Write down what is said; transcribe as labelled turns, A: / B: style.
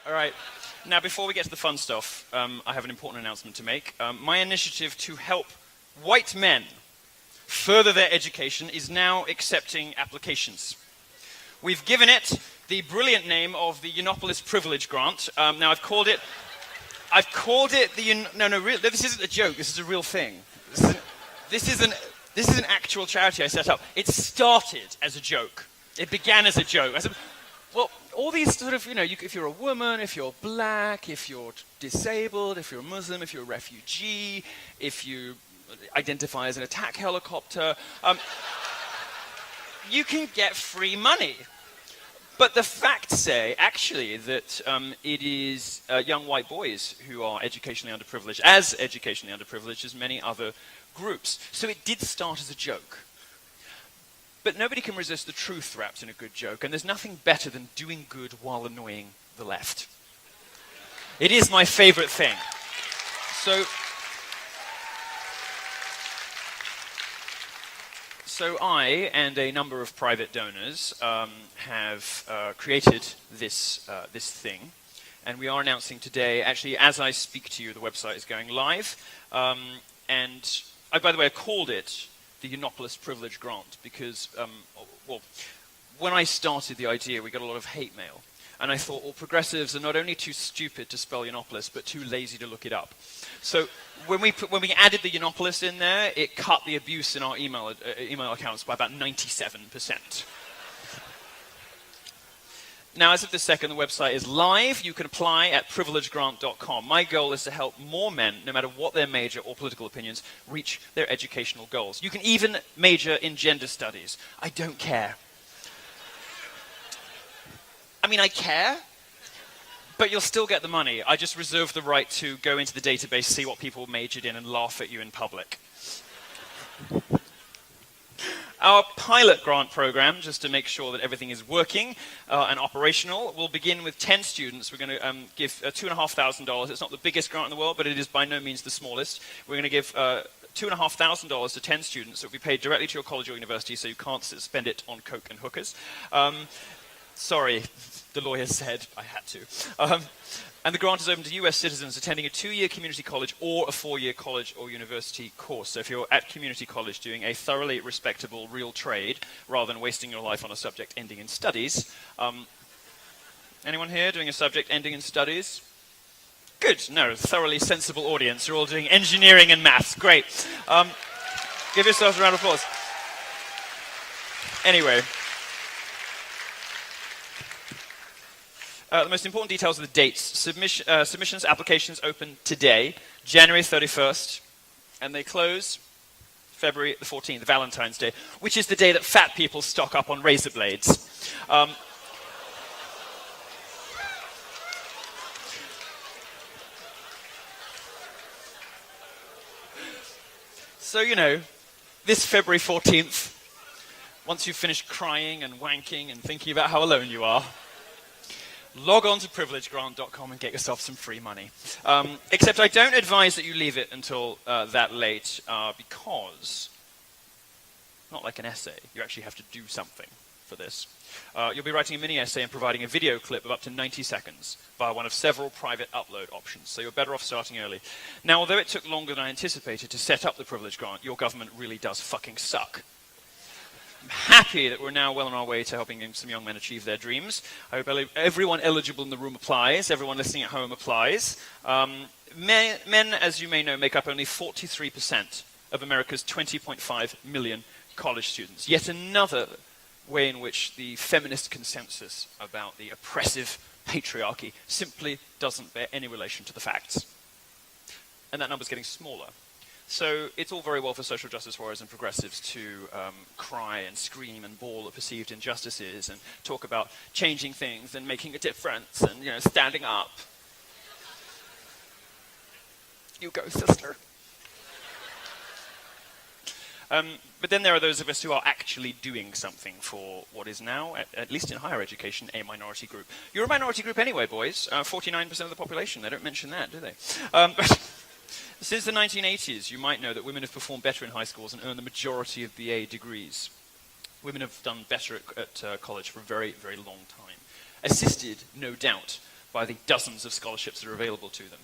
A: All right. Now, before we get to the fun stuff, I have an important announcement to make. My initiative to help white men further their education is now accepting applications. We've given it the brilliant name of the Yiannopoulos Privilege Grant. Now, I've called it the... this isn't a joke. This is a real thing. This is an actual charity I set up. It started as a joke. It began as a joke. Well, all these sort of, if you're a woman, if you're black, if you're disabled, if you're a Muslim, if you're a refugee, if you identify as an attack helicopter, you can get free money. But the facts say, actually, that it is young white boys who are educationally underprivileged as many other groups. So it did start as a joke. But nobody can resist the truth wrapped in a good joke, and there's nothing better than doing good while annoying the left. It is my favorite thing. So I and a number of private donors have created this thing, and we are announcing today, actually, as I speak to you, the website is going live, and by the way, I called it the Yiannopoulos Privilege Grant because, when I started the idea, we got a lot of hate mail. And I thought, well, progressives are not only too stupid to spell Yiannopoulos, but too lazy to look it up. So when we added the Yiannopoulos in there, it cut the abuse in our email accounts by about 97%. Now, as of this second, the website is live. You can apply at privilegegrant.com. My goal is to help more men, no matter what their major or political opinions, reach their educational goals. You can even major in gender studies. I don't care. I mean, I care, but you'll still get the money. I just reserve the right to go into the database, see what people majored in, and laugh at you in public. Our pilot grant program, just to make sure that everything is working and operational, will begin with 10 students. We're going to give $2,500. It's not the biggest grant in the world, but it is by no means the smallest. We're going to give $2,500 to 10 students. It will be paid directly to your college or university, so you can't spend it on coke and hookers. Sorry, the lawyer said I had to. And the grant is open to US citizens attending a 2-year community college or a 4-year college or university course. So if you're at community college doing a thoroughly respectable real trade, rather than wasting your life on a subject ending in studies. Anyone here doing a subject ending in studies? Good, no, thoroughly sensible audience. You're all doing engineering and maths, great. Give yourselves a round of applause. Anyway. The most important details are the dates. Submissions, applications open today, January 31st, and they close February the 14th, Valentine's Day, which is the day that fat people stock up on razor blades. So, this February 14th, once you've finished crying and wanking and thinking about how alone you are, log on to privilegegrant.com and get yourself some free money. Except I don't advise that you leave it until that late because, not like an essay, you actually have to do something for this. You'll be writing a mini essay and providing a video clip of up to 90 seconds via one of several private upload options, so you're better off starting early. Now, although it took longer than I anticipated to set up the Privilege Grant, your government really does fucking suck. I'm happy that we're now well on our way to helping some young men achieve their dreams. I hope everyone eligible in the room applies, everyone listening at home applies. Men, as you may know, make up only 43% of America's 20.5 million college students. Yet another way in which the feminist consensus about the oppressive patriarchy simply doesn't bear any relation to the facts. And that number's getting smaller. So it's all very well for social justice warriors and progressives to cry and scream and bawl at perceived injustices and talk about changing things and making a difference and, standing up. You go, sister. But then there are those of us who are actually doing something for what is now, at least in higher education, a minority group. You're a minority group anyway, boys. 49% of the population. They don't mention that, do they? Since the 1980s, you might know that women have performed better in high schools and earned the majority of BA degrees. Women have done better at college for a very, very long time. Assisted, no doubt, by the dozens of scholarships that are available to them.